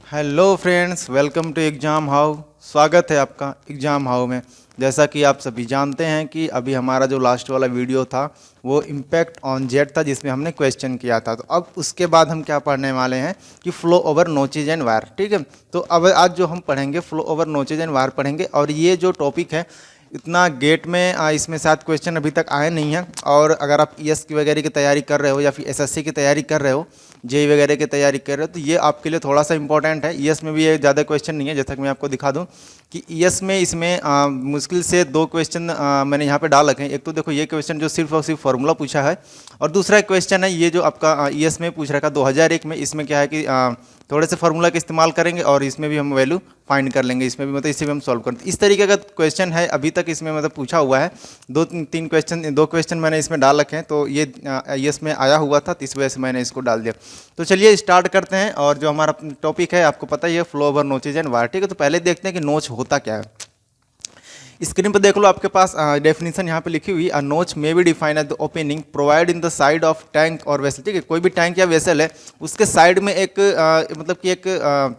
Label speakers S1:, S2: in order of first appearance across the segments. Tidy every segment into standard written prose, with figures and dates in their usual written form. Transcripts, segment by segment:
S1: Hello friends, welcome to Exam How. स्वागत है आपका एग्ज़ाम हाउ में। जैसा कि आप सभी जानते हैं कि अभी हमारा जो लास्ट वाला वीडियो था वो इम्पैक्ट ऑन जेट था, जिसमें हमने क्वेश्चन किया था। तो अब उसके बाद हम क्या पढ़ने वाले हैं कि flow over notches and wire. ठीक है, तो अब आज जो हम पढ़ेंगे flow over notches and wire पढ़ेंगे। और ये जो टॉपिक है इतना गेट में इसमें साथ क्वेश्चन अभी तक आए नहीं हैं। और अगर आप ईएस की वगैरह की तैयारी कर रहे हो या फिर एसएससी की तैयारी कर रहे हो, जेई वगैरह की तैयारी कर रहे हो, तो ये आपके लिए थोड़ा सा इंपॉर्टेंट है। ईएस में भी ये ज़्यादा क्वेश्चन नहीं है। जैसा कि मैं आपको दिखा दूं कि ईएस में इसमें मुश्किल से दो क्वेश्चन मैंने यहाँ पे डाल रखे हैं। एक तो देखो ये क्वेश्चन जो सिर्फ और सिर्फ फार्मूला पूछा है, और दूसरा क्वेश्चन है ये जो आपका ईएस में पूछ रखा 2001 में। इसमें क्या है कि थोड़े से फार्मूला का इस्तेमाल करेंगे और इसमें भी हम वैल्यू फाइंड कर लेंगे। इसमें भी मतलब इसे भी हम सॉल्व करेंगे। इस तरीके का क्वेश्चन है अभी तक इसमें मतलब पूछा हुआ है। दो क्वेश्चन मैंने इसमें डाल रखे हैं। तो ये ईएस में आया हुआ था, तो इस वजह से मैंने इसको डाल दिया। तो चलिए स्टार्ट करते हैं। और जो हमारा टॉपिक है आपको पता ही है, flow over notches and wire. ठीक है, तो पहले देखते हैं कि नोच होता क्या है। स्क्रीन पर देख लो, आपके पास डेफिनेशन यहाँ पे लिखी हुई। A notch may be define as the opening provide in the side of tank और वेसल। ठीक है, कोई भी टैंक या वेसल है उसके साइड में एक मतलब कि एक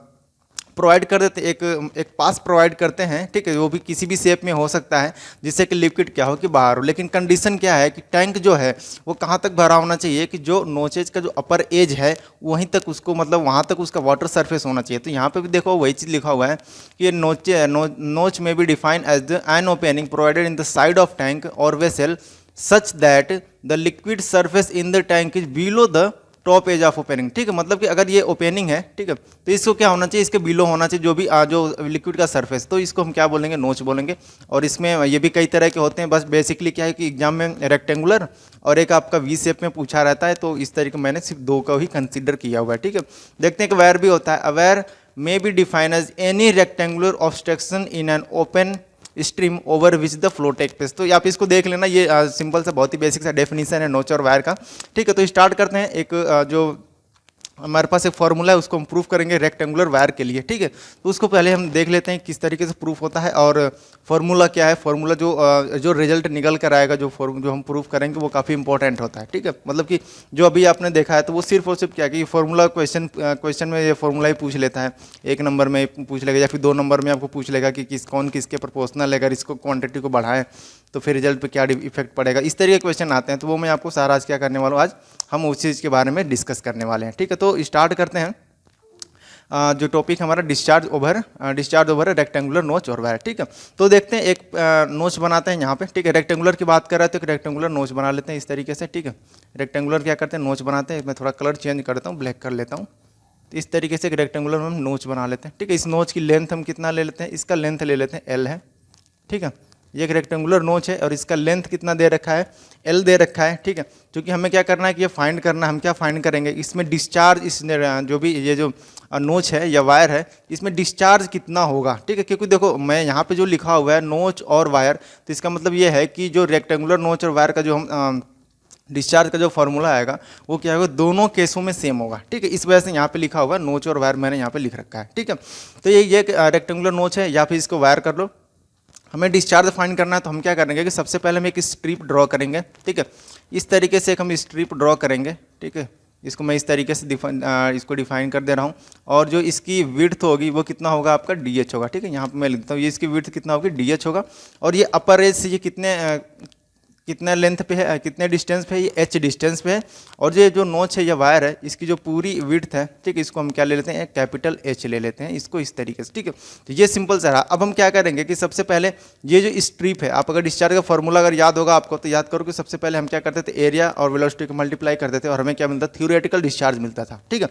S1: प्रोवाइड कर देते, एक पास प्रोवाइड करते हैं। ठीक है, वो भी किसी भी शेप में हो सकता है, जिससे कि लिक्विड क्या हो कि बाहर हो। लेकिन कंडीशन क्या है कि टैंक जो है वो कहाँ तक भरा होना चाहिए कि जो नोचेज का जो अपर एज है वहीं तक उसको मतलब वहाँ तक उसका वाटर सरफेस होना चाहिए। तो यहाँ पे भी देखो वही चीज़ लिखा हुआ है कि नोच में be defined as the an opening provided in the side of tank और vessel such that the liquid surface in the tank is below the top edge of opening. ठीक है, मतलब कि अगर ये ओपनिंग है, ठीक है, तो इसको क्या होना चाहिए, इसके बिलो होना चाहिए जो भी जो लिक्विड का सरफेस। तो इसको हम क्या बोलेंगे, नोच बोलेंगे। और इसमें ये भी कई तरह के होते हैं। बस बेसिकली क्या है कि एग्जाम में रेक्टेंगुलर और एक आपका वी शेप में पूछा रहता है। तो इस तरीके मैंने सिर्फ दो का ही कंसिडर किया हुआ है। ठीक है, देखते हैं कि वायर भी होता है। A weir may be define as any rectangular obstruction in an open stream over which the flow take place. तो आप इसको देख लेना, ये सिंपल सा बहुत ही बेसिक सा डेफिनेशन है नोच और वायर का। ठीक है, तो स्टार्ट करते हैं। एक जो हमारे पास एक फॉर्मूला है उसको हम प्रूफ करेंगे रेक्टेंगुलर वायर के लिए। ठीक है, तो उसको पहले हम देख लेते हैं किस तरीके से प्रूफ होता है और फॉर्मूला क्या है। फॉर्मूला जो रिजल्ट निकल कर आएगा, जो हम प्रूफ करेंगे वो काफ़ी इंपॉर्टेंट होता है। ठीक है, मतलब कि जो अभी आपने देखा है तो वो सिर्फ और सिर्फ क्या है कि फॉर्मूला क्वेश्चन में ये फॉर्मूला ही पूछ लेता है। एक नंबर में पूछ लेगा या फिर दो नंबर में आपको पूछ लेगा कि कौन किसके प्रोपोर्शनल है। अगर इसको क्वांटिटी को बढ़ाएं तो फिर रिजल्ट पे क्या इफेक्ट पड़ेगा, इस तरीके के क्वेश्चन आते हैं। तो वो मैं आपको सारा आज क्या करने वाला हूँ, आज हम उस चीज़ के बारे में डिस्कस करने वाले हैं। ठीक है, तो स्टार्ट करते हैं। जो टॉपिक हमारा डिस्चार्ज ओवर रेक्टेंगुलर नोच और वायर। ठीक है, तो देखते हैं एक नोच बनाते हैं यहाँ पे। ठीक है, रेक्टेंगुलर की बात कर रहे थे तो रेक्टेंगुलर नोच बना लेते हैं इस तरीके से। ठीक है, रेक्टेंगुलर क्या करते हैं, नोच बनाते हैं। मैं थोड़ा कलर चेंज करता हूँ, ब्लैक कर लेता हूँ। तो इस तरीके से एक रेक्टेंगुलर में हम नोच बना लेते हैं। ठीक है, इस नोच की लेंथ हम कितना ले लेते हैं, इसका लेंथ ले लेते हैं एल है। ठीक है, ये एक रेक्टेंगुलर नोच है और इसका लेंथ कितना दे रखा है, एल दे रखा है। ठीक है, क्योंकि हमें क्या करना है कि ये फाइंड करना है। हम क्या फाइंड करेंगे, इसमें डिस्चार्ज, इस जो भी ये जो नोच है या वायर है इसमें डिस्चार्ज कितना होगा। ठीक है, क्योंकि देखो मैं यहाँ पे जो लिखा हुआ है नोच और वायर, तो इसका मतलब ये है कि जो रेक्टेंगुलर नोच और वायर का जो हम डिस्चार्ज का जो फॉर्मूला आएगा वो क्या होगा, दोनों केसों में सेम होगा। ठीक है, इस वजह से यहाँ पे लिखा हुआ है नोच और वायर, मैंने यहाँ पे लिख रखा है। ठीक है, तो ये रेक्टेंगुलर नोच है या फिर इसको वायर कर लो। हमें डिस्चार्ज फाइंड करना है तो हम क्या करेंगे कि सबसे पहले हम एक स्ट्रिप ड्रॉ करेंगे। ठीक है, इस तरीके से एक हम स्ट्रिप ड्रॉ करेंगे। ठीक है, इसको मैं इस तरीके से इसको डिफाइन कर दे रहा हूँ। और जो इसकी विड्थ होगी वो कितना होगा, आपका DH होगा। ठीक है, यहाँ पे मैं लिखता हूँ ये इसकी विड्थ कितना होगी, DH होगा। और ये अपर एज से ये कितने लेंथ पे है, कितने डिस्टेंस पे है, ये H डिस्टेंस पे है। और ये जो नोच है या वायर है इसकी जो पूरी विड्थ है, ठीक है, इसको हम क्या ले लेते हैं, कैपिटल H ले लेते हैं इसको इस तरीके से। ठीक है, तो ये सिंपल सा रहा। अब हम क्या करेंगे कि सबसे पहले ये जो स्ट्रिप है, आप अगर डिस्चार्ज का फॉर्मूला अगर याद होगा आपको तो याद करो कि सबसे पहले हम क्या करते थे, एरिया और वेलोसिटी को मल्टीप्लाई करते थे और हमें क्या मिलता था, थ्योरेटिकल डिस्चार्ज मिलता था। ठीक है,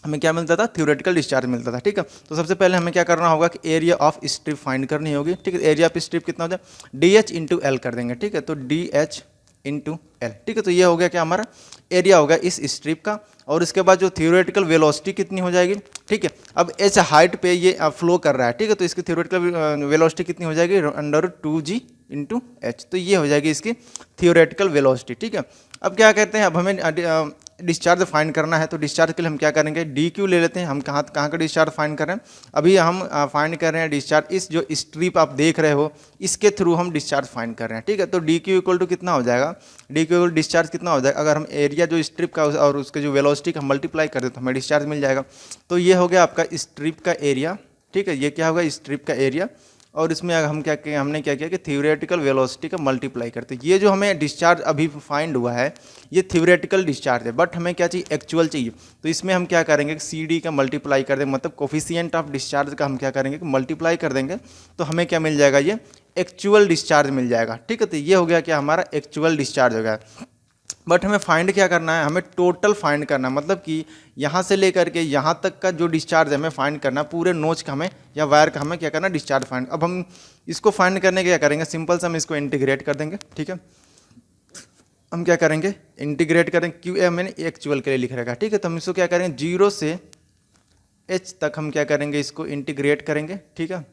S1: हमें क्या मिलता था, थ्योरेटिकल डिस्चार्ज मिलता था। ठीक है, तो सबसे पहले हमें क्या करना होगा कि एरिया ऑफ स्ट्रिप फाइंड करनी होगी। ठीक है, एरिया ऑफ स्ट्रिप कितना होता है, DH इंटू एल कर देंगे। ठीक है, तो DH इंटू एल। ठीक है, तो ये हो गया क्या, हमारा एरिया होगा इस स्ट्रिप का। और इसके बाद जो थ्योरेटिकल वेलोसिटी कितनी हो जाएगी। ठीक है, अब H हाइट पे ये फ्लो कर रहा है। ठीक है, तो इसकी थ्योरेटिकल वेलोसिटी कितनी हो जाएगी, √2g इंटू एच। तो ये हो जाएगी इसकी थ्योरेटिकल वेलोसिटी। ठीक है, अब क्या कहते हैं, अब हमें डिस्चार्ज फाइंड करना है तो डिस्चार्ज के लिए हम क्या करेंगे, डी क्यू ले लेते हैं। हम कहाँ कहाँ का डिस्चार्ज फाइंड कर रहे हैं, अभी हम फाइंड कर रहे हैं डिस्चार्ज, इस जो स्ट्रिप आप देख रहे हो इसके थ्रू हम डिस्चार्ज फाइंड कर रहे हैं, ठीक है। तो डी क्यू इक्वल टू कितना हो जाएगा, डी क्यू इक्वल डिस्चार्ज कितना हो जाएगा, अगर हम एरिया जो स्ट्रिप का और उसके जो वेलोसिटी का मल्टीप्लाई कर दे तो हमें डिस्चार्ज मिल जाएगा। तो ये हो गया आपका स्ट्रिप का एरिया, ठीक है। ये क्या होगा, स्ट्रिप का एरिया, और इसमें हम क्या किया, हमने क्या किया कि थ्योरेटिकल वेलोसिटी का मल्टीप्लाई करते। ये जो हमें डिस्चार्ज अभी फाइंड हुआ है ये थ्योरेटिकल डिस्चार्ज है, बट हमें क्या चाहिए, एक्चुअल चाहिए। तो इसमें हम क्या करेंगे, सी डी का मल्टीप्लाई कर देंगे, मतलब कोफिशिएंट ऑफ डिस्चार्ज का हम क्या करेंगे कि मल्टीप्लाई कर देंगे, तो हमें क्या मिल जाएगा, ये एक्चुअल डिस्चार्ज मिल जाएगा, ठीक है। तो ये हो गया क्या, हमारा एक्चुअल डिस्चार्ज हो गया। बट हमें फाइंड क्या करना है, हमें टोटल फाइंड करना है, मतलब कि यहाँ से लेकर के यहाँ तक का जो डिस्चार्ज है हमें फाइंड करना है, पूरे नोच का हमें या वायर का हमें क्या करना है, डिस्चार्ज फाइंड। अब हम इसको फाइंड करने के क्या करेंगे, सिंपल से हम इसको इंटीग्रेट कर देंगे, ठीक है। हम क्या करेंगे, इंटीग्रेट करेंगे, क्यू ए मैंने एक्चुअल के लिए लिख रखा है, ठीक है। तो हम इसको क्या करेंगे, 0 से h तक हम क्या करेंगे, इसको इंटीग्रेट करेंगे, ठीक है।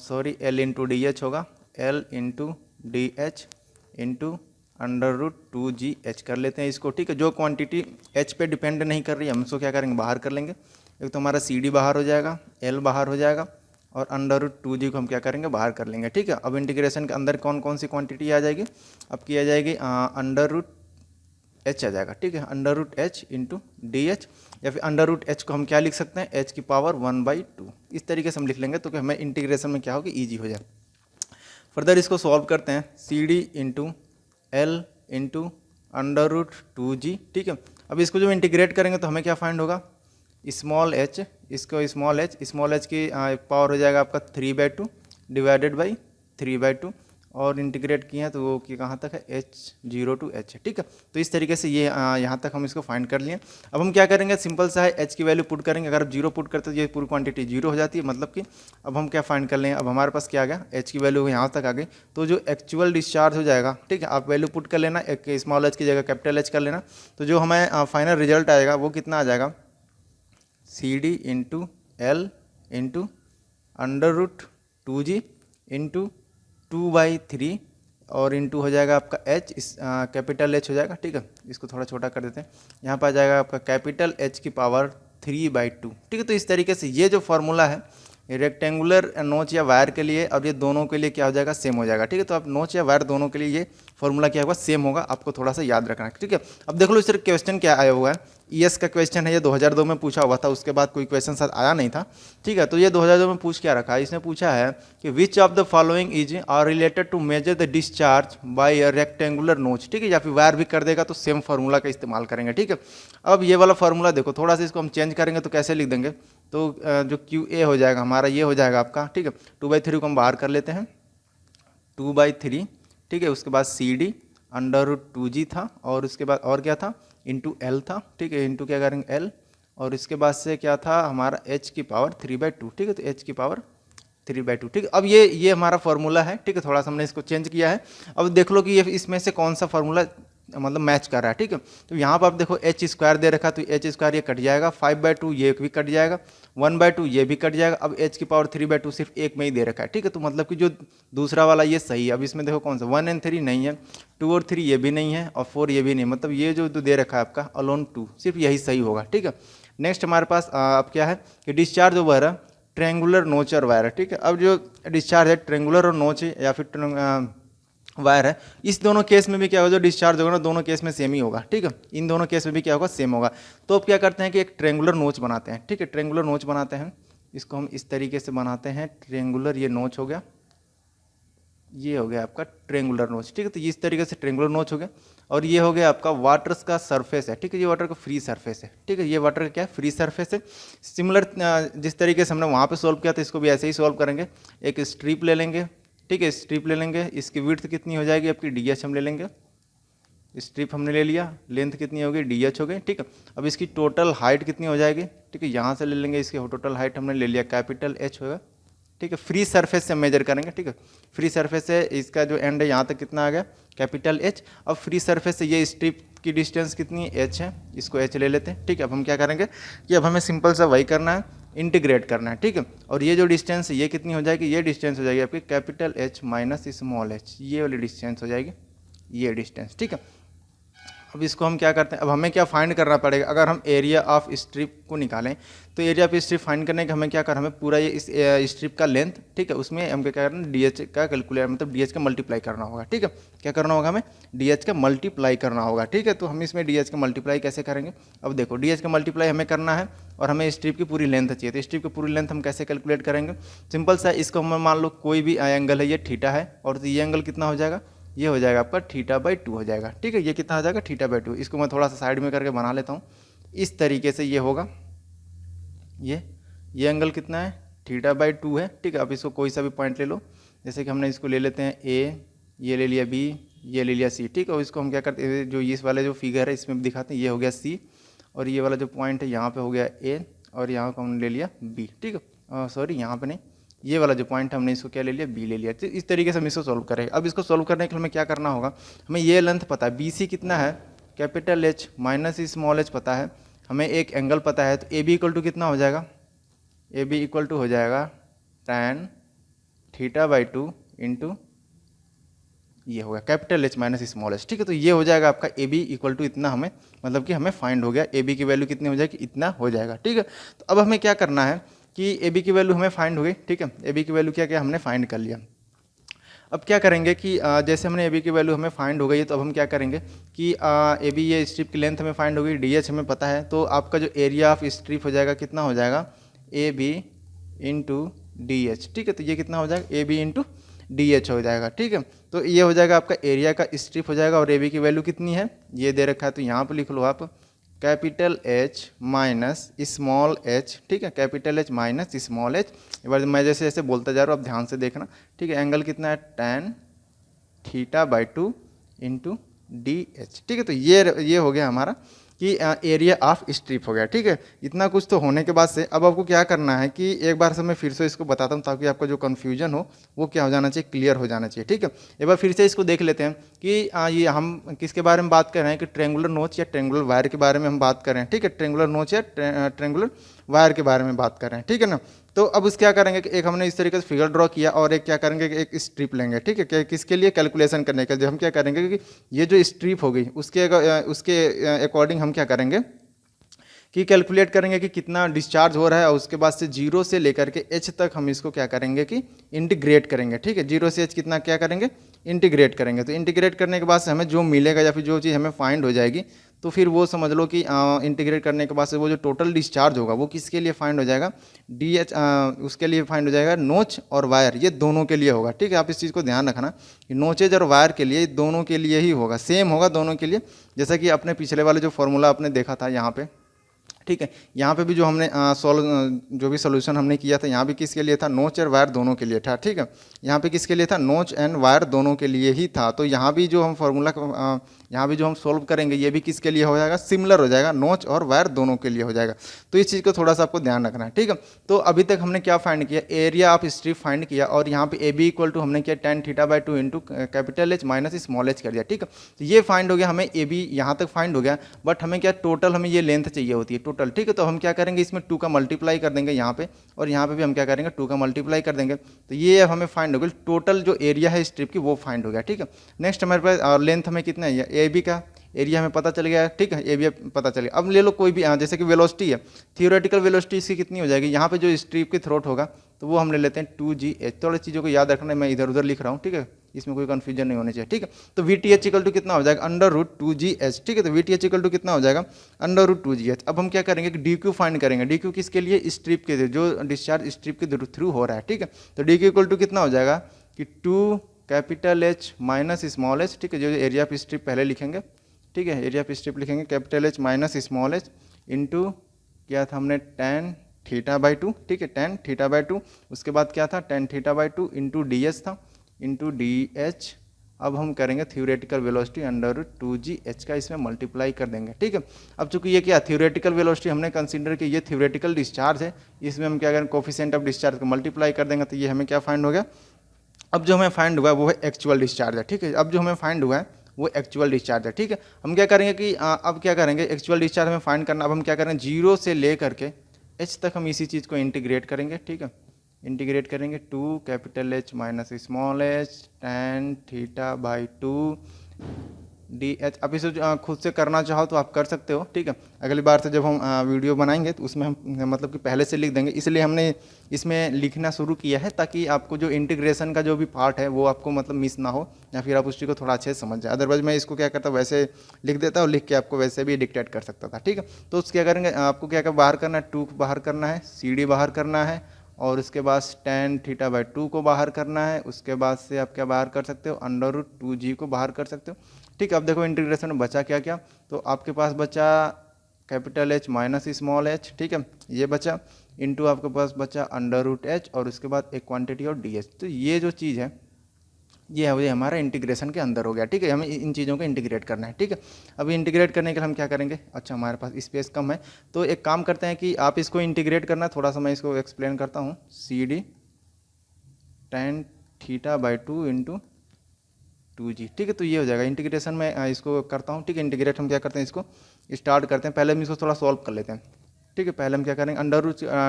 S1: Sorry, L into D H होगा, L into D H into √2gh कर लेते हैं इसको, ठीक है। जो क्वांटिटी h पे डिपेंड नहीं कर रही है हम इसको क्या करेंगे, बाहर कर लेंगे। एक तो हमारा सी डी बाहर हो जाएगा, L बाहर हो जाएगा, और √2g को हम क्या करेंगे, बाहर कर लेंगे, ठीक है। अब इंटीग्रेशन के अंदर कौन कौन सी क्वांटिटी आ जाएगी, अब की आ जाएगी √h आ जाएगा, ठीक है। √h इंटू डी एच, या फिर √h को हम क्या लिख सकते हैं, h की पावर 1/2, इस तरीके से हम लिख लेंगे, तो कि हमें इंटीग्रेशन में क्या होगी, ईजी हो जाए। फर्दर इसको सॉल्व करते हैं, C D into L into √2g, ठीक है। अब इसको जो इंटीग्रेट करेंगे तो हमें क्या फाइंड होगा, स्मॉल h, इसको स्मॉल h की पावर हो जाएगा आपका 3/2 डिवाइडेड बाई 3/2, और इंटीग्रेट किए हैं तो वो कि कहाँ तक है, h0 to h है, ठीक है। तो इस तरीके से ये यहाँ तक हम इसको फाइंड कर लिए। अब हम क्या करेंगे, सिंपल सा है, h की वैल्यू पुट करेंगे, अगर 0 पुट करते तो ये पूरी क्वांटिटी 0 हो जाती है, मतलब कि अब हम क्या फाइंड कर लें, अब हमारे पास क्या आ गया, h की वैल्यू यहाँ तक आ गई, तो जो एक्चुअल डिस्चार्ज हो जाएगा, ठीक है, आप वैल्यू पुट कर लेना, एक स्मॉल h की जगह कैपिटल H कर लेना, तो जो हमें फाइनल रिजल्ट आएगा वो कितना आ जाएगा, C D into L into √2g into 2/3, और इंटू हो जाएगा आपका h, इस कैपिटल H हो जाएगा, ठीक है। इसको थोड़ा छोटा कर देते हैं, यहाँ पर आ जाएगा आपका कैपिटल H की पावर 3/2, ठीक है। तो इस तरीके से ये जो फार्मूला है रेक्टेंगुलर नोच या वायर के लिए, और ये दोनों के लिए क्या हो जाएगा, सेम हो जाएगा, ठीक है। तो आप नोच या वायर दोनों के लिए ये फॉर्मूला क्या होगा, सेम होगा, आपको थोड़ा सा याद रखना है, ठीक है। अब देख लो इस क्वेश्चन क्या आया हुआ है, ईएस का क्वेश्चन है, ये 2002 में पूछा हुआ था, उसके बाद कोई क्वेश्चन शायद आया नहीं था, ठीक है। तो ये 2002 में पूछ क्या रखा है, इसने पूछा है कि which of the following is are related to measure the discharge by a rectangular notch, ठीक है, या फिर वायर भी कर देगा तो सेम फार्मूला का इस्तेमाल करेंगे, ठीक है। अब ये वाला फार्मूला देखो, थोड़ा सा इसको हम चेंज करेंगे तो कैसे लिख देंगे, तो जो क्यू ए हो जाएगा हमारा, ये हो जाएगा आपका, ठीक है। 2/3 को हम बाहर कर लेते हैं, 2/3, ठीक है। उसके बाद सी डी √2g था, और उसके बाद और क्या था, इंटू L था, ठीक है, इंटू क्या करेंगे L, और इसके बाद से क्या था हमारा h की पावर 3/2, ठीक है। तो h की पावर 3/2, ठीक है। अब ये हमारा फार्मूला है, ठीक है, थोड़ा सा हमने इसको चेंज किया है। अब देख लो कि ये इसमें से कौन सा फार्मूला मतलब मैच कर रहा है, ठीक है। तो यहाँ पर आप देखो h² दे रखा, तो h² ये कट जाएगा, 5/2 ये भी कट जाएगा, 1/2 ये भी कट जाएगा। अब h की पावर 3/2 सिर्फ एक में ही दे रखा है, ठीक है। तो मतलब कि जो दूसरा वाला ये सही है। अब इसमें देखो कौन सा 1 और 3 नहीं है, 2 और 3 ये भी नहीं है, और 4 ये भी नहीं, मतलब ये जो दे रखा है आपका अलोन 2, सिर्फ यही सही होगा, ठीक है। नेक्स्ट हमारे पास अब क्या है कि डिस्चार्ज ओवर ट्रेंगुलर नोच और वायर है, ठीक है। अब जो डिस्चार्ज है ट्रेंगुलर और नोच या फिर वायर है, इस दोनों केस में भी क्या होगा, जो डिस्चार्ज होगा ना दोनों केस में सेम ही होगा, ठीक है। इन दोनों केस में भी क्या होगा, सेम होगा। तो अब क्या करते हैं कि एक ट्रेंगुलर नोच बनाते हैं, ठीक है। ट्रेंगुलर नोच बनाते हैं, इसको हम इस तरीके से बनाते हैं, ट्रेंगुलर ये नोच हो गया, ये हो गया आपका ट्रेंगुलर नोच, ठीक है। तो इस तरीके से ट्रेंगुलर नोच हो गया, और ये हो गया आपका वाटर का सरफेस है, ठीक है। ये वाटर का फ्री सरफेस है, ठीक है। ये वाटर का क्या है, फ्री सरफेस है। सिमिलर जिस तरीके से हमने वहाँ पे सॉल्व किया था, इसको भी ऐसे ही सॉल्व करेंगे। एक स्ट्रिप ले लेंगे, ठीक है, स्ट्रिप ले लेंगे, इसकी विड्थ कितनी हो जाएगी आपकी, DH हम ले लेंगे, स्ट्रिप हमने ले लिया, लेंथ कितनी होगी, DH हो गई, ठीक है। अब इसकी टोटल हाइट कितनी हो जाएगी, ठीक है, यहाँ से ले लेंगे, इसकी टोटल हाइट हमने ले लिया, कैपिटल H होगा, ठीक है। फ्री सरफेस से मेजर करेंगे, ठीक है। फ्री सरफेस से इसका जो एंड है यहाँ तक कितना आ गया, कैपिटल H। अब फ्री सरफेस से ये स्ट्रिप की डिस्टेंस कितनी है, H है, इसको H ले लेते हैं, ठीक है। अब हम क्या करेंगे कि अब हमें सिंपल सा वही करना है, इंटीग्रेट करना है, ठीक है। और ये जो डिस्टेंस है ये कितनी हो जाएगी, ये डिस्टेंस हो जाएगी आपकी capital H minus small h, ये वाली डिस्टेंस हो जाएगी, ये डिस्टेंस, ठीक है। अब इसको हम क्या करते हैं, अब हमें क्या फाइंड करना पड़ेगा, अगर हम एरिया ऑफ स्ट्रिप को निकालें तो एरिया ऑफ स्ट्रिप फाइंड करने का हमें क्या करना, हमें पूरा ये इस स्ट्रिप का लेंथ, ठीक है, उसमें हम क्या करना है, डीएच का कैलकुलेट मतलब डीएच का मल्टीप्लाई करना होगा, ठीक है। क्या करना होगा, हमें डीएच का मल्टीप्लाई करना होगा, ठीक है। तो हम इसमें डीएच का मल्टीप्लाई कैसे करेंगे, अब देखो डीएच का मल्टीप्लाई हमें करना है और हमें स्ट्रिप की पूरी लेंथ चाहिए, तो स्ट्रिप की पूरी लेंथ हम कैसे कैलकुलेट करेंगे, सिंपल सा, इसको हम मान लो कोई भी एंगल है, ये थीटा है, और तो ये एंगल कितना हो जाएगा, ये हो जाएगा आपका θ/2 हो जाएगा, ठीक है। ये कितना हो जाएगा, θ/2। इसको मैं थोड़ा सा साइड में करके बना लेता हूँ, इस तरीके से ये होगा, ये एंगल कितना है, θ/2 है, ठीक है। अब इसको कोई सा भी पॉइंट ले लो, जैसे कि हमने इसको ले लेते हैं ए, ये ले लिया बी, ये ले लिया सी, ठीक है। और इसको हम क्या करते हैं, जो इस वाले जो फिगर है इसमें दिखाते हैं, ये हो गया सी, और ये वाला जो पॉइंट है यहाँ पे हो गया ए, और यहाँ को हमने ले लिया बी, ठीक है। सॉरी, यहाँ पे नहीं, ये वाला जो पॉइंट हमने इसको क्या ले लिया, बी ले लिया। तो इस तरीके से हम इसको सोल्व करेंगे। अब इसको सोल्व करने के लिए हमें क्या करना होगा, हमें ये लेंथ पता है, बी सी कितना है, capital H minus small H पता है, हमें एक एंगल पता है, तो ए बी इक्वल टू कितना हो जाएगा, ए बी इक्वल टू हो जाएगा tan θ/2 इंटू ये हो गया capital H minus small H, ठीक है। तो ये हो जाएगा आपका ए बी इक्वल टू इतना, हमें मतलब कि हमें फाइंड हो गया, ए बी की वैल्यू कितनी हो जाएगी, इतना हो जाएगा, ठीक है। तो अब हमें क्या करना है कि ए बी की वैल्यू हमें फाइंड हो गई, ठीक है। ए बी की वैल्यू क्या क्या हमने फाइंड कर लिया। अब क्या करेंगे कि जैसे हमने ए बी की वैल्यू हमें फाइंड हो गई है, तो अब हम क्या करेंगे कि ए बी, ये स्ट्रिप की लेंथ हमें फाइंड हो गई, डी एच हमें पता है, तो आपका जो एरिया ऑफ स्ट्रिप हो जाएगा कितना हो जाएगा, A B into D H, ठीक है। तो ये कितना हो जाएगा, A B into D H हो जाएगा, ठीक है। तो ये हो जाएगा आपका एरिया का स्ट्रिप हो जाएगा, और ए बी की वैल्यू कितनी है, ये दे रखा है, तो यहाँ पर लिख लो आप capital H minus small H, ठीक है, capital H minus small H. एक बार मैं जैसे जैसे बोलता जा रहा हूँ, आप ध्यान से देखना, ठीक है। एंगल कितना है, tan θ/2 इंटू डी एच, ठीक है। तो ये हो गया हमारा कि एरिया ऑफ स्ट्रिप हो गया, ठीक है। इतना कुछ तो होने के बाद से अब आपको क्या करना है कि एक बार से मैं फिर से इसको बताता हूँ, ताकि आपका जो कन्फ्यूजन हो वो क्या हो जाना चाहिए, क्लियर हो जाना चाहिए, ठीक है। एक बार फिर से इसको देख लेते हैं कि ये हम किसके बारे में बात कर रहे हैं, कि ट्रेंगुलर नोच या ट्रेंगुलर वायर के बारे में हम बात कर रहे हैं, ठीक है। ट्रेंगुलर नोच या ट्रेंगुलर वायर के बारे में बात कर रहे हैं, ठीक है ना। तो अब उस क्या करेंगे कि एक हमने इस तरीके से फिगर ड्रॉ किया, और एक क्या करेंगे कि एक स्ट्रिप लेंगे, ठीक है, किसके लिए, कैलकुलेशन करने के लिए। हम क्या करेंगे कि ये जो स्ट्रिप हो गई उसके अकॉर्डिंग हम क्या करेंगे कि कैलकुलेट करेंगे कि कितना डिस्चार्ज हो रहा है, और उसके बाद से जीरो से लेकर के एच तक हम इसको क्या करेंगे कि इंटीग्रेट करेंगे, ठीक है। जीरो से एच कितना क्या करेंगे, इंटीग्रेट करेंगे। तो इंटीग्रेट करने के बाद से हमें जो मिलेगा या फिर जो चीज़ हमें फाइंड हो जाएगी, तो फिर वो समझ लो कि इंटीग्रेट करने के बाद से वो जो टोटल डिस्चार्ज होगा वो किसके लिए फाइंड हो जाएगा, डी एच, उसके लिए फाइंड हो जाएगा, नोच और वायर, ये दोनों के लिए होगा, ठीक है। आप इस चीज़ को ध्यान रखना कि नोचेज और वायर के लिए दोनों के लिए ही होगा, सेम होगा दोनों के लिए। जैसा कि अपने पिछले वाले जो फॉर्मूला आपने देखा था यहाँ पे, ठीक है, यहाँ पे भी जो हमने जो भी सोल्यूशन हमने किया था, यहाँ भी किसके लिए था, नोच और वायर दोनों के लिए था, ठीक है। यहाँ पे किसके लिए था, नोच एंड वायर दोनों के लिए ही था। तो यहाँ भी जो हम फॉर्मूला यहाँ भी जो हम सोल्व करेंगे, ये भी किसके लिए हो जाएगा, सिमिलर हो जाएगा, नोच और वायर दोनों के लिए हो जाएगा। तो इस चीज़ को थोड़ा सा आपको ध्यान रखना है, ठीक है। तो अभी तक हमने क्या फाइंड किया, एरिया ऑफ स्ट्रिप फाइंड किया, और यहाँ पे ए बी इक्वल टू हमने किया tan θ/2 into capital H minus small H कर दिया, ठीक है। तो ये फाइंड हो गया, हमें ए बी यहाँ तक फाइंड हो गया, बट हमें क्या टोटल हमें ये लेंथ चाहिए होती है टोटल, ठीक है। तो हम क्या करेंगे, इसमें 2 का मल्टीप्लाई कर देंगे यहाँ पे, और यहाँ पे भी हम क्या करेंगे, 2 का मल्टीप्लाई कर देंगे। तो ये अब हमें फाइंड हो गया, टोटल जो एरिया है स्ट्रिप की वो फाइंड हो गया, ठीक है। नेक्स्ट हमारे पास लेंथ हमें कितना है, ए बी का एरिया हमें पता चल गया, ठीक है, एरिया पता चल गया। अब ले लो कोई भी जैसे कि वेलोसिटी है, थियोरेटिकल वेलोसिटी इसकी कितनी हो जाएगी, यहाँ पे जो स्ट्रिप की थ्रोट होगा तो वो हम ले लेते हैं 2gh। थोड़ी चीज़ों को याद रखना है, मैं इधर उधर लिख रहा हूँ, ठीक है, इसमें कोई कंफ्यूजन नहीं होनी चाहिए, ठीक है। तो VTH इक्वल टू कितना हो जाएगा, √2gh, ठीक है। तो VTH इक्वल टू कितना हो जाएगा, √2gh। अब हम क्या करेंगे कि डी क्यू फाइंड करेंगे, डी क्यू किसके लिए, स्ट्रिप के लिए, जो डिस्चार्ज स्ट्रिप के थ्रू हो रहा है, ठीक है। तो डी क्यू इक्वल टू कितना हो जाएगा कि 2 capital H minus small H, ठीक है, जो एरिया ऑफ स्ट्रिप पहले लिखेंगे, ठीक है, एरिया ऑफ स्ट्रिप लिखेंगे capital H minus small H into क्या था हमने tan θ/2, ठीक है, tan θ/2। उसके बाद क्या था tan θ/2 इंटू डी एच था, इंटू डी एच। अब हम करेंगे थ्योरेटिकल वेलोसिटी √2gh का इसमें मल्टीप्लाई कर देंगे, ठीक है। अब चूंकि ये क्या थ्योरेटिकल वेलोसिटी हमने कंसीडर की, ये थ्योरेटिकल डिस्चार्ज है, इसमें हम क्या करेंगे, कोफिशिएंट ऑफ डिस्चार्ज को मल्टीप्लाई कर देंगे, तो ये हमें क्या फाइंड हो गया। अब जो हमें फाइंड हुआ है वो है एक्चुअल डिस्चार्ज है, ठीक है। अब जो हमें फाइंड हुआ है वो एक्चुअल डिस्चार्ज है, ठीक है। हम क्या करेंगे कि अब क्या करेंगे, एक्चुअल डिस्चार्ज हमें फाइंड करना। अब हम क्या करेंगे, जीरो से ले करके एच तक हम इसी चीज़ को इंटीग्रेट करेंगे, ठीक है। इंटीग्रेट करेंगे 2 capital H minus small H tan θ/2 DH। आप इसे खुद से करना चाहो तो आप कर सकते हो, ठीक है। अगली बार से जब हम वीडियो बनाएंगे तो उसमें हम मतलब कि पहले से लिख देंगे, इसलिए हमने इसमें लिखना शुरू किया है ताकि आपको जो इंटीग्रेशन का जो भी पार्ट है वो आपको मतलब मिस ना हो, या फिर आप उस चीज़ को थोड़ा अच्छे से समझ जाए। अदरवाइज मैं इसको क्या करता वैसे लिख देता और लिख के आपको वैसे भी डिक्टेट कर सकता था, ठीक है। तो उसके क्या करेंगे, आपको क्या बाहर करना है, 2 बाहर करना है, CD बाहर करना है, और उसके बाद tan θ/2 को बाहर करना है। उसके बाद से आप क्या बाहर कर सकते हो, √2g को बाहर कर सकते हो, ठीक है। अब देखो इंटीग्रेशन में बचा क्या क्या, तो आपके पास बचा capital H minus small h, ठीक है, ये बचा, इनटू आपके पास बचा √h और उसके बाद एक क्वांटिटी और DH। तो ये जो चीज़ है ये है, ये हमारा इंटीग्रेशन के अंदर हो गया, ठीक है। हमें इन चीज़ों को इंटीग्रेट करना है, ठीक है। अभी इंटीग्रेट करने के लिए हम क्या करेंगे, अच्छा हमारे पास स्पेस कम है, तो एक काम करते हैं कि आप इसको इंटीग्रेट करना, थोड़ा सा मैं इसको एक्सप्लेन करता हूँ। CD tan θ/2 इंटू 2g, ठीक है। तो ये हो जाएगा इंटीग्रेशन में इसको करता हूँ, ठीक है। इंटीग्रेट हम क्या करते हैं, इसको स्टार्ट करते हैं, पहले हम इसको थोड़ा सॉल्व कर लेते हैं, ठीक है। पहले हम क्या करेंगे,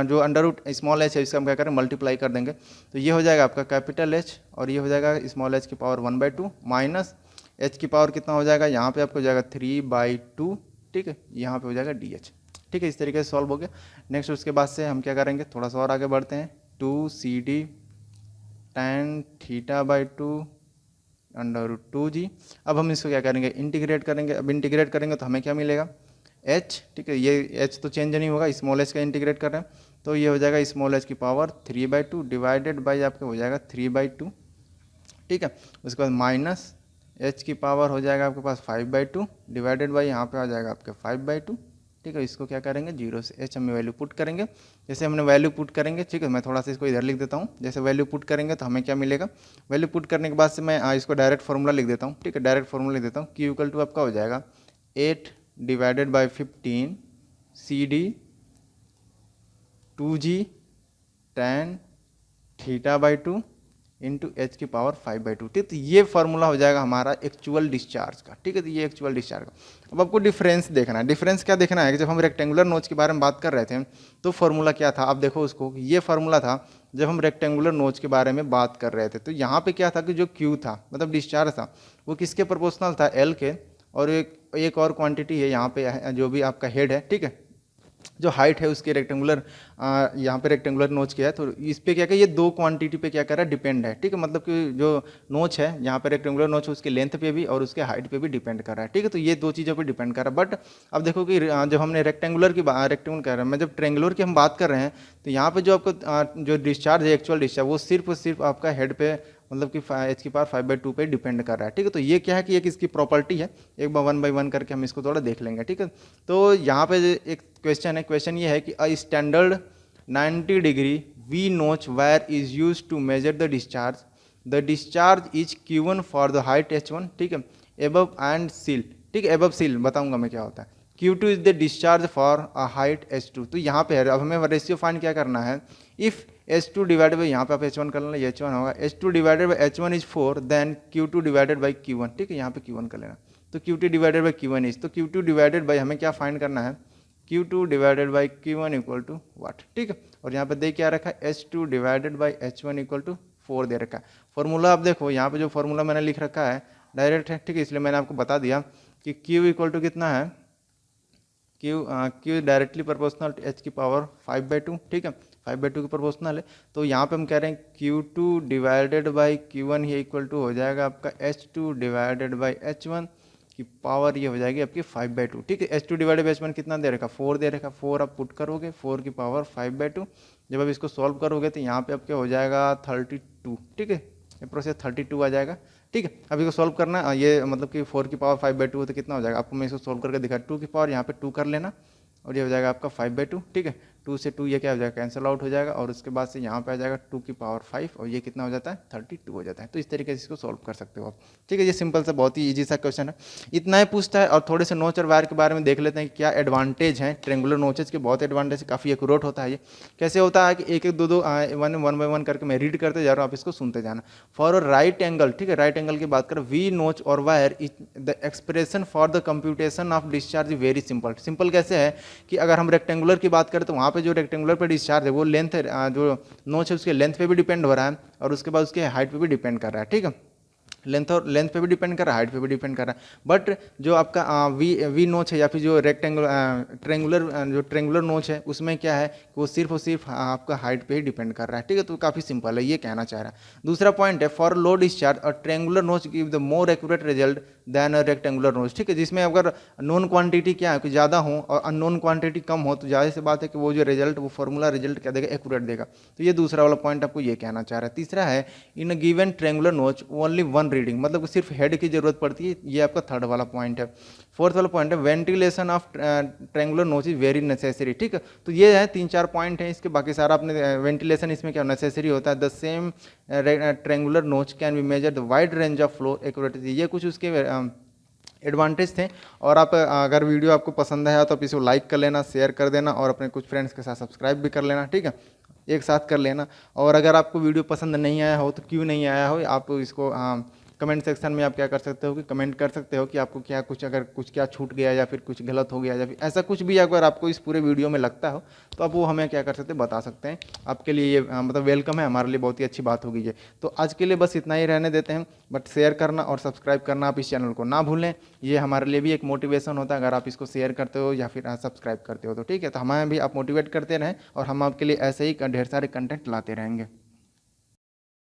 S1: जो अंडर स्मॉल h है इसका हम क्या करें, मल्टीप्लाई कर देंगे, तो ये हो जाएगा आपका कैपिटल H और ये हो जाएगा स्मॉल h की पावर 1/2 माइनस h की पावर कितना हो जाएगा, यहाँ पे आपको हो जाएगा 3/2, ठीक है। यहाँ पे हो जाएगा DH, ठीक है। इस तरीके से सॉल्व हो गया। नेक्स्ट उसके बाद से हम क्या करेंगे, थोड़ा सा और आगे बढ़ते हैं, 2CD tan θ/2 √2g। अब हम इसको क्या करेंगे, इंटीग्रेट करेंगे। अब इंटीग्रेट करेंगे तो हमें क्या मिलेगा, h, ठीक है। ये h तो चेंज नहीं होगा, स्मॉल h का इंटीग्रेट कर रहे हैं, तो ये हो जाएगा स्मॉल h की पावर 3/2 डिवाइडेड बाई आपका हो जाएगा 3/2, ठीक है। उसके बाद माइनस h की पावर हो जाएगा आपके पास 5/2 डिवाइडेड बाई यहाँ पे आ जाएगा आपके 5/2, ठीक है। इसको क्या करेंगे, 0 से h हमें वैल्यू पुट करेंगे। जैसे हमने वैल्यू पुट करेंगे, ठीक है, मैं थोड़ा सा इसको इधर लिख देता हूँ। जैसे वैल्यू पुट करेंगे तो हमें क्या मिलेगा, वैल्यू पुट करने के बाद से मैं इसको डायरेक्ट फार्मूला लिख देता हूँ, ठीक है। डायरेक्ट फार्मूला लिख देता हूँ, Q = आपका हो जाएगा 8 divided by 15 CD 2g tan θ/2 into h की पावर 5/2, ठीक। तो ये फार्मूला हो जाएगा हमारा एक्चुअल डिस्चार्ज का, ठीक है। तो ये एक्चुअल डिस्चार्ज का। अब आपको डिफरेंस देखना है। डिफरेंस क्या देखना है कि जब हम रेक्टेंगुलर नोच के बारे में बात कर रहे थे तो फार्मूला क्या था, आप देखो उसको, ये फार्मूला था जब हम रेक्टेंगुलर नोच के बारे में बात कर रहे थे। तो यहाँ पे क्या था कि जो Q था मतलब डिस्चार्ज था वो किसके प्रोपोर्शनल था, L के, और एक और क्वांटिटी है यहाँ पे जो भी आपका हेड है, ठीक है, जो हाइट है उसके रेक्टेंगुलर, यहाँ पे रेक्टेंगुलर नोच किया है, तो इस पे क्या है, ये दो क्वांटिटी पे क्या कर रहा है, डिपेंड है, ठीक है। मतलब कि जो नोच है यहाँ पे रेक्टेंगुलर नोच उसके लेंथ पे भी और उसके हाइट पे भी डिपेंड कर रहा है, ठीक है। तो ये दो चीज़ों पे डिपेंड कर रहा है। बट अब देखो कि जब हमने रेक्टेंगुलर रेक्टेंगुलर कह रहे हैं, मैं जब ट्रेंगुलर की हम बात कर रहे हैं, तो यहाँ पे जो आपको जो डिस्चार्ज है, एक्चुअल डिस्चार्ज, वो सिर्फ आपका हेड पे मतलब कि h की पावर 5/2 पे डिपेंड कर रहा है, ठीक है। तो ये क्या है कि एक इसकी प्रॉपर्टी है, एक बार 1/1 करके हम इसको थोड़ा देख लेंगे, ठीक है। तो यहाँ पे एक क्वेश्चन है, क्वेश्चन ये है कि a standard 90 degree V notch weir is use to measure the discharge is Q1 for the height H1, ठीक है, एबव एंड सील, ठीक है। एबव सील बताऊंगा मैं क्या होता है। Q2 is the discharge for a height H2। तो यहाँ पे है, अब हमें रेशियो फाइंड क्या करना है, इफ़ H2 डिवाइडेड बाई, यहाँ पे आप H1 कर लेना, ये H1 होगा, H2 divided by H1 is 4, then Q2 divided by Q1, ठीक है, यहाँ पे Q1 कर लेना, तो Q2 divided by Q1 is, तो Q2 डिवाइडेड बाई हमें क्या फाइंड करना है, Q2 divided by Q1 equal to what, ठीक है। और यहाँ पे दे क्या रखा है, H2 divided by H1 equal to 4 दे रखा है। फॉर्मूला आप देखो यहाँ पे जो फॉर्मूला मैंने लिख रखा है डायरेक्ट है, ठीक है, इसलिए मैंने आपको बता दिया कि Q इक्वल टू कितना है, Q directly proportional to h की पावर 5/2, ठीक है, 5/2 की प्रोपोर्शनल है। तो यहाँ पे हम कह रहे हैं Q2 डिवाइडेड बाई Q1 ये इक्वल टू हो जाएगा आपका H2 डिवाइडेड बाई H1 की पावर, ये हो जाएगी आपकी 5/2, ठीक है। H2 डिवाइडेड बाई H1 कितना दे रखा, 4 दे रखा, 4 आप पुट करोगे, 4 की पावर 5/2, जब आप इसको सॉल्व करोगे तो यहाँ पे आपके हो जाएगा 32, ठीक है, ये प्रोसेस 32 आ जाएगा, ठीक है। अब इसको सॉल्व करना है, ये मतलब कि 4 की पावर 5/2 तो कितना हो जाएगा, आपको मैं इसको सॉल्व करके दिखा, 2 की पावर यहाँ पे 2 कर लेना और ये हो जाएगा आपका 5/2, ठीक है। 2 से 2 ये क्या हो जाएगा, कैंसिल आउट हो जाएगा, और उसके बाद से यहाँ पे आ जाएगा 2 की पावर 5 और ये कितना हो जाता है, 32 हो जाता है। तो इस तरीके से इसको सॉल्व कर सकते हो आप, ठीक है। ये सिंपल सा बहुत ही ईजी सा क्वेश्चन है, इतना ही पूछता है। और थोड़े से नोच और वायर के बारे में देख लेते हैं क्या एडवांटेज हैं ट्रेंगुलर नोचेज के। बहुत एडवांटेज, काफ़ी एक्यूरेट होता है ये। कैसे होता है कि एक एक दो दो 1/1 करके मैं रीड करते जा रहा हूँ, आप इसको सुनते जाना। फॉर अ राइट एंगल, ठीक है, राइट एंगल की बात करें, वी नोच और wire, the expression for the computation of discharge very simple. Simple कैसे है कि अगर हम रेक्टेंगुलर की बात करें तो वहाँ पे जो रेक्टेंगुलर पे डिस्चार्ज है वो लेंथ, जो नोच है उसके लेंथ पे भी डिपेंड हो रहा है और उसके बाद उसके हाइट पे भी डिपेंड कर रहा है, ठीक है। लेंथ पे भी डिपेंड कर रहा है, हाइट पे भी डिपेंड कर रहा है। बट जो आपका वी नोच है या फिर जो जो ट्रेंगुलर नोच है उसमें क्या है कि वो सिर्फ और सिर्फ आपका हाइट पे ही डिपेंड कर रहा है, ठीक है। तो काफ़ी सिंपल है, ये कहना चाह रहा है। दूसरा पॉइंट है फॉर लो डिस्चार्ज और triangular notch give the more accurate result than a rectangular notch, ठीक है। जिसमें अगर नॉन क्वांटिटी क्या है कि ज़्यादा हो और अननोन क्वांटिटी कम हो तो ज़्यादा सी बात है कि वो जो रिजल्ट वो फॉर्मूला रिजल्ट क्या देगा, एक्यूरेट देगा। तो ये दूसरा वाला पॉइंट आपको ये कहना चाह रहा है। तीसरा है इन गिवन ट्रेंगुलर नोच ओनली वन रीडिंग, मतलब सिर्फ हेड की जरूरत पड़ती है, ये आपका थर्ड वाला पॉइंट है। फोर्थ वाला पॉइंट है वेंटिलेशन ऑफ ट्रेंगुलर नोच इज वेरी नेसेसरी, ठीक है। तो ये है 3-4 पॉइंट है इसके, बाकी सारा आपने वेंटिलेशन इसमें क्या नेसेसरी होता है। द सेम ट्रेंगुलर नोच can be measure the wide range of flow accurately, ये कुछ उसके एडवांटेज थे। और आप अगर वीडियो आपको पसंद आया तो आप इसको लाइक कर लेना, शेयर कर देना और अपने कुछ फ्रेंड्स के साथ सब्सक्राइब भी कर लेना, ठीक है, एक साथ कर लेना। और अगर आपको वीडियो पसंद नहीं आया हो तो क्यों नहीं आया हो, आप इसको कमेंट सेक्शन में आप क्या कर सकते हो कि कमेंट कर सकते हो कि आपको क्या कुछ अगर कुछ क्या छूट गया या फिर कुछ गलत हो गया या फिर ऐसा कुछ भी अगर आपको इस पूरे वीडियो में लगता हो तो आप वो हमें क्या कर सकते हैं, बता सकते हैं। आपके लिए ये मतलब वेलकम है, हमारे लिए बहुत ही अच्छी बात होगी ये। तो आज के लिए बस इतना ही रहने देते हैं, बट शेयर करना और सब्सक्राइब करना आप इस चैनल को ना भूलें, ये हमारे लिए भी एक मोटिवेशन होता है अगर आप इसको शेयर करते हो या फिर सब्सक्राइब करते हो तो, ठीक है। तो हमें भी आप मोटिवेट करते रहें और हम आपके लिए ऐसे ही ढेर सारे कंटेंट लाते रहेंगे।